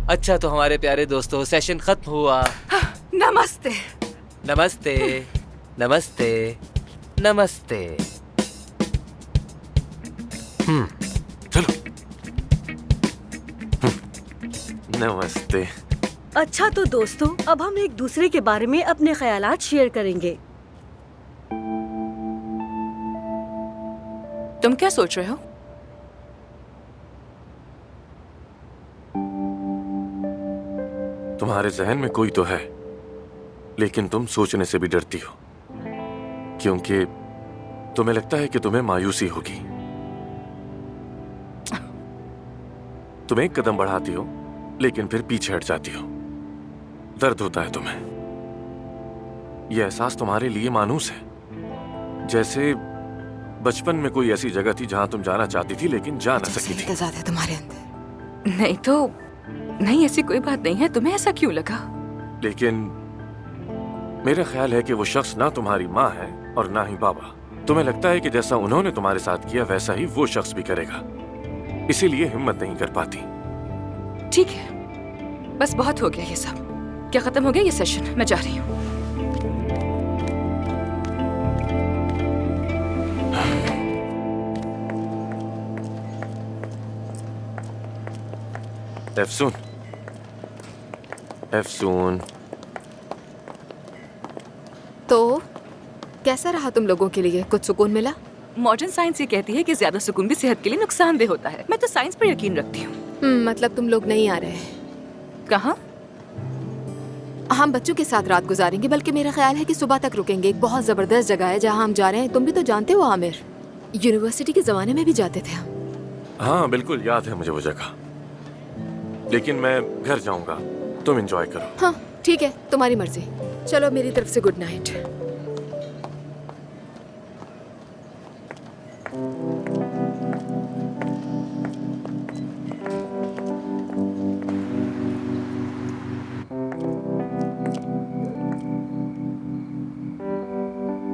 अच्छा तो हमारे प्यारे दोस्तों, सेशन खत्म हुआ। नमस्ते। नमस्ते नमस्ते नमस्ते। चलो। नमस्ते। अच्छा तो दोस्तों, अब हम एक दूसरे के बारे में अपने ख्यालात शेयर करेंगे। तुम क्या सोच रहे हो? तुम्हारे जहन में कोई तो है, लेकिन तुम सोचने से भी डरती हो, क्योंकि तुम्हें लगता है कि तुम्हें मायूसी होगी। तुम एक कदम बढ़ाती हो, लेकिन फिर पीछे हट जाती हो। दर्द होता है तुम्हें। यह एहसास तुम्हारे लिए मानूस है, जैसे बचपन में कोई ऐसी जगह थी जहां तुम जाना चाहती थी लेकिन जा ना सकी थी। है तुम्हारे अंदर। नहीं तो नहीं, ऐसी कोई बात नहीं है। तुम्हें ऐसा क्यों लगा? लेकिन मेरा ख्याल है कि वो शख्स ना तुम्हारी माँ है और ना ही बाबा। तुम्हें लगता है कि जैसा उन्होंने तुम्हारे साथ किया वैसा ही वो शख्स भी करेगा, इसीलिए हिम्मत नहीं कर पाती। ठीक है, बस बहुत हो गया ये सब। क्या खत्म हो गया ये सेशन? मैं जा रही हूँ। एफसून, एफसून। तो कैसा रहा तुम लोगों के लिए? कुछ सुकून मिला? मॉडर्न साइंस ये कहती है कि ज्यादा सुकून भी सेहत के लिए नुकसानदेह होता है। मैं तो साइंस पर यकीन रखती हूँ। मतलब तुम लोग नहीं आ रहे? कहाँ? हम बच्चों के साथ रात गुजारेंगे, बल्कि मेरा ख्याल है कि सुबह तक रुकेंगे। एक बहुत जबरदस्त जगह है जहाँ हम जा रहे हैं। तुम भी तो जानते हो आमिर, यूनिवर्सिटी के जमाने में भी जाते थे हम। हाँ बिल्कुल याद है मुझे वो जगह, लेकिन मैं घर जाऊंगा, तुम एंजॉय करो। हाँ ठीक है, तुम्हारी मर्जी। चलो मेरी तरफ से गुड नाइट।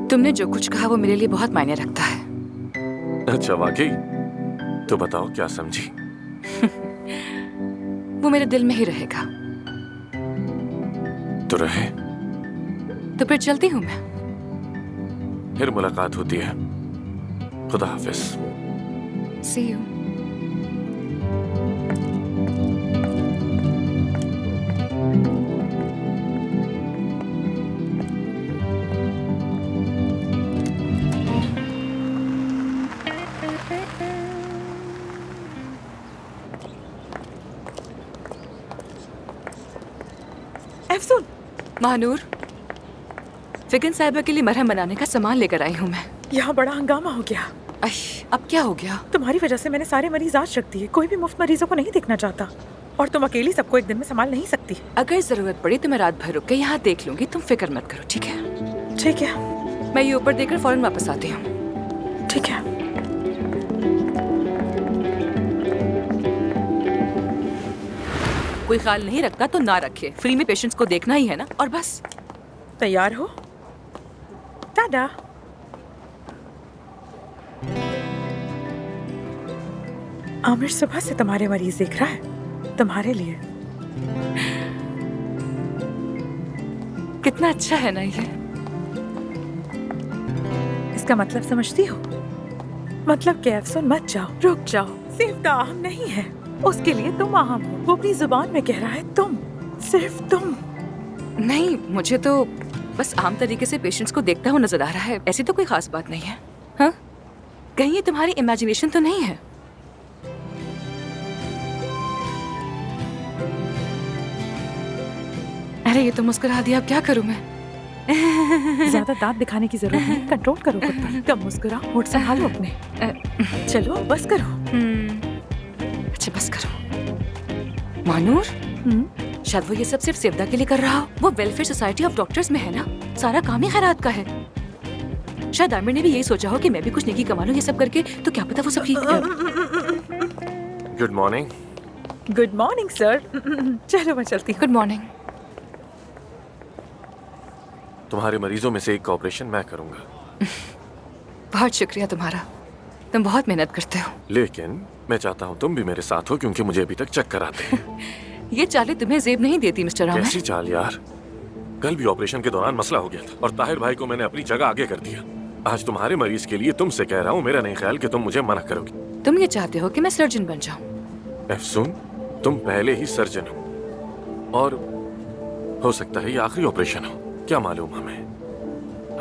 तुमने जो कुछ कहा वो मेरे लिए बहुत मायने रखता है। अच्छा वाकई? तो बताओ क्या समझी? वो मेरे दिल में ही रहेगा। तो रहे। तो फिर चलती हूँ मैं। फिर मुलाकात होती है। खुदा हाफिज। See you. एफसून। महानूर, फिगन साहिबा के लिए मरहम बनाने का सामान लेकर आई हूँ मैं। यहाँ बड़ा हंगामा हो गया। अब क्या हो गया? तुम्हारी वजह से मैंने सारे मरीज आज रख दिए। कोई भी मुफ्त मरीजों को नहीं देखना चाहता, और तुम अकेली सबको एक दिन में संभाल नहीं सकती। अगर जरूरत पड़ी तो मैं रात भर रुक के यहाँ देख लूंगी। तुम फिक्र मत करो, ठीक है? ठीक है। मैं ये ऊपर देकर फौरन वापस आती हूँ। ठीक है। कोई ख्याल नहीं रखता तो ना रखे। फ्री में पेशेंट्स को देखना ही है ना, और बस। तैयार हो? टाटा। आमिर सुबह से तुम्हारे मरीज देख रहा है, तुम्हारे लिए। कितना अच्छा है ना ये। इसका मतलब समझती हो? मतलब कि अफसोस मत जाओ, रुक जाओ। सिर्फ अहम नहीं है, उसके लिए तुम अहम हो। वो अपनी जुबान में कह रहा है तुम, सिर्फ तुम। नहीं, मुझे तो बस आम तरीके से पेशेंट्स को देखता हुआ नजर आ रहा है। ऐसी तो कोई खास बात नहीं है। हाँ, कहीं ये तुम्हारी इमेजिनेशन तो नहीं है? अरे ये तो मुस्कुरा दिया, अब क्या करूं मैं? ज्यादा दांत दिखाने की जरूरत नहीं, कंट्रोल करो खुद पर। कम मुस्कुराओ, होठ संभालो अपने। चलो बस करो। अच्छा बस करो। मानूर, शायद वो ये सब सिर्फ सेवदा के लिए कर रहा हो। वो वेलफेयर सोसाइटी ऑफ डॉक्टर्स में है ना, सारा काम ही खैरात का है। शायद आमिर ने भी यही सोचा हो कि मैं भी कुछ नेकी कमा लूं ये सब करके, तो क्या पता वो सब ठीक। Good morning. Good morning sir. चलो मैं चलती हूँ। Good morning. तुम्हारे मरीजों में से एक का ऑपरेशन मैं करूंगा। बहुत शुक्रिया तुम्हारा, तुम बहुत मेहनत करते हो। लेकिन मैं चाहता हूँ तुम भी मेरे साथ हो, क्योंकि मुझे अभी तक चक्कर आते हैं। ये चालें तुम्हें जेब नहीं देती मिस्टर आमिर। कैसी चाल यार? कल भी ऑपरेशन के दौरान मसला हो गया था और ताहिर भाई को मैंने अपनी जगह आगे कर दिया। आज तुम्हारे मरीज के लिए तुमसे कह रहा हूँ, मेरा नहीं ख्याल कि तुम मुझे मना करोगी। तुम ये चाहते हो कि मैं सर्जन बन जाऊं? अफसून, तुम पहले ही सर्जन हो और हो सकता है ये आखिरी ऑपरेशन हो, क्या मालूम हमें।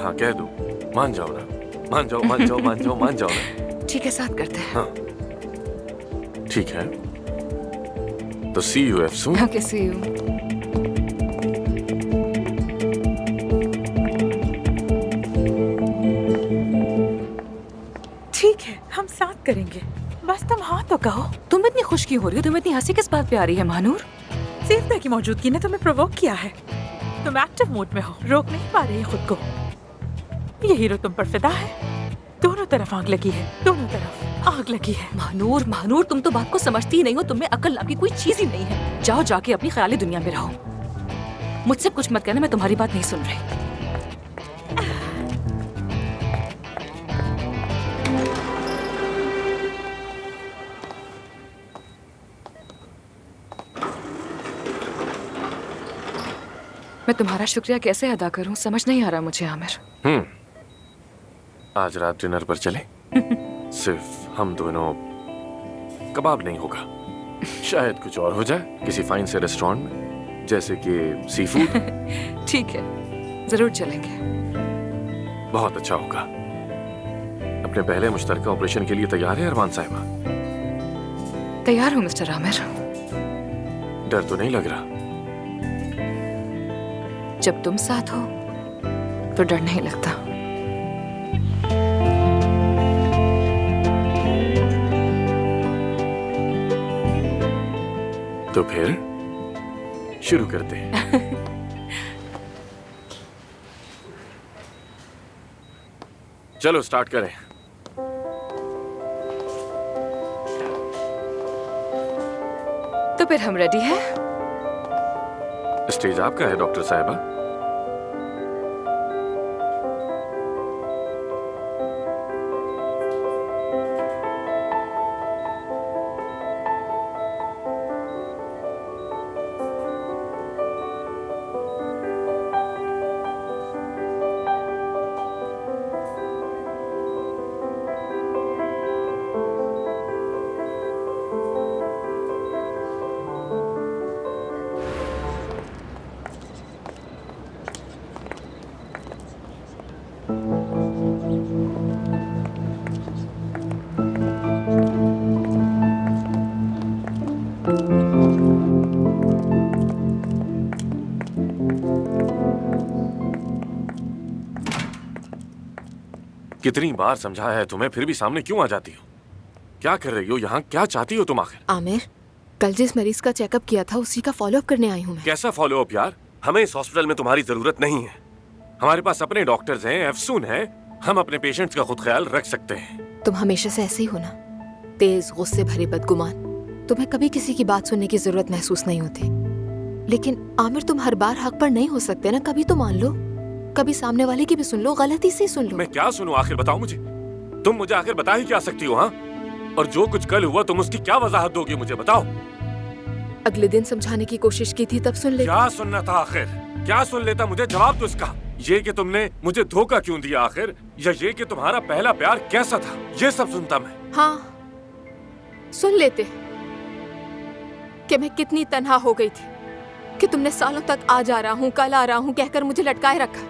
हाँ कह दो, मान जाओ ना, मान जाओ मान जाओ मान जाओ मान जाओ ना। ठीक है, साथ करते हैं। हाँ ठीक है, तो सी यू अफसून। Okay, see you. ठीक है, हम साथ करेंगे। बस तुम हाँ तो कहो। तुम इतनी खुश क्यों हो रही हो? तुम इतनी हंसी किस बात पे आ रही है महानूर? सेफ्ता की मौजूदगी ने तुम्हें प्रोवोक किया है। तुम एक्टिव मोड में हो, रोक नहीं पा रही खुद को। ये हीरो तुम पर फिदा है। दोनों तरफ आग लगी है, दोनों तरफ आग लगी है। महानूर, महानूर, तुम तो बात को समझती ही नहीं हो। तुम में अकल नाम की कोई चीज ही नहीं है। जाओ जाके अपनी ख्याली दुनिया में रहो। मुझसे कुछ मत कहना, मैं तुम्हारी बात नहीं सुन रही। मैं तुम्हारा शुक्रिया कैसे अदा करूं, समझ नहीं आ रहा मुझे आमिर। आज रात डिनर पर चले? सिर्फ हम दोनों। कबाब नहीं होगा, शायद कुछ और हो जाए, किसी फाइन से रेस्टोरेंट में, जैसे कि सी फूड। ठीक है, जरूर चलेंगे। बहुत अच्छा होगा। अपने पहले मुश्तरका ऑपरेशन के लिए तैयार है अरमान साहिबा? तैयार हूँ मिस्टर आमिर। डर तो नहीं लग रहा? जब तुम साथ हो तो डर नहीं लगता। तो फिर शुरू करते हैं। चलो स्टार्ट करें। तो फिर हम रेडी हैं? स्टेज आपका है डॉक्टर साहिबा। कितनी बार समझाया है तुम्हें, फिर भी सामने क्यों आ जाती हो? क्या कर रही हो यहाँ? क्या चाहती हो तुम आखिर? आमिर, कल जिस मरीज का चेकअप किया था उसी का फॉलोअप करने आई हूँ मैं। कैसा फॉलो अप यार? हमें इस हॉस्पिटल में तुम्हारी जरूरत नहीं है। हमारे पास अपने डॉक्टर्स हैं, अफसून हैं, हम अपने पेशेंट्स का खुद ख्याल रख सकते हैं। तुम हमेशा से ऐसे ही हो ना, तेज, गुस्से भरे, बदगुमान। तुम्हें कभी किसी की बात सुनने की जरूरत महसूस नहीं होती। लेकिन आमिर, तुम हर बार हक पर नहीं हो सकते ना। कभी तो मान लो, कभी सामने वाले की भी सुन लो, गलती से सुन लो। मैं क्या सुनूं आखिर? बताओ मुझे। तुम मुझे आखिर बता ही क्या सकती हो? हाँ, और जो कुछ कल हुआ तुम उसकी क्या वजाहत दोगे मुझे? बताओ। अगले दिन समझाने की कोशिश की थी, तब सुन ले। क्या सुनना था आखिर? क्या सुन लेता? मुझे जवाब दो इसका। ये कि तुमने मुझे धोखा क्यों दिया आखिर, या ये कि तुम्हारा पहला प्यार कैसा था, ये सब सुनता मैं। हाँ, सुन लेते कि मैं कितनी तन्हा हो गई थी, कि तुमने सालों तक आ जा रहा हूँ, कल आ रहा हूँ कहकर मुझे लटकाए रखा,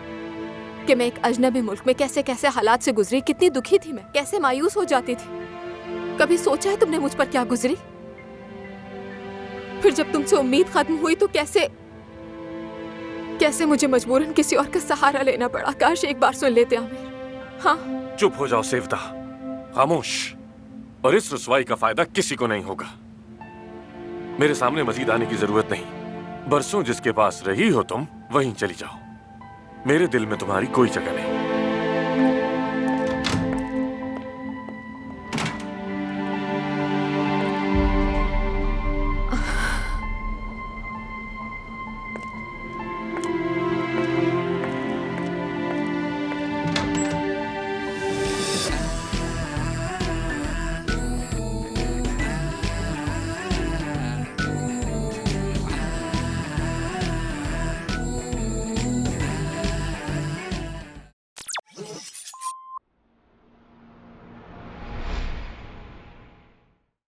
कि मैं एक अजनबी मुल्क में कैसे कैसे हालात से गुजरी, कितनी दुखी थी मैं, कैसे मायूस हो जाती थी। कभी सोचा है तुमने मुझ पर क्या गुजरी? फिर जब तुमसे उम्मीद खत्म हुई तो कैसे कैसे मुझे मजबूरन किसी और का सहारा लेना पड़ा। काश एक बार सुन लेते आमिर। हाँ, चुप हो जाओ सेवदा, खामोश। और इस रुसवाई का फायदा किसी को नहीं होगा। मेरे सामने मजीद आने की जरूरत नहीं। बरसों जिसके पास रही हो तुम, वहीं चली जाओ। मेरे दिल में तुम्हारी कोई जगह नहीं।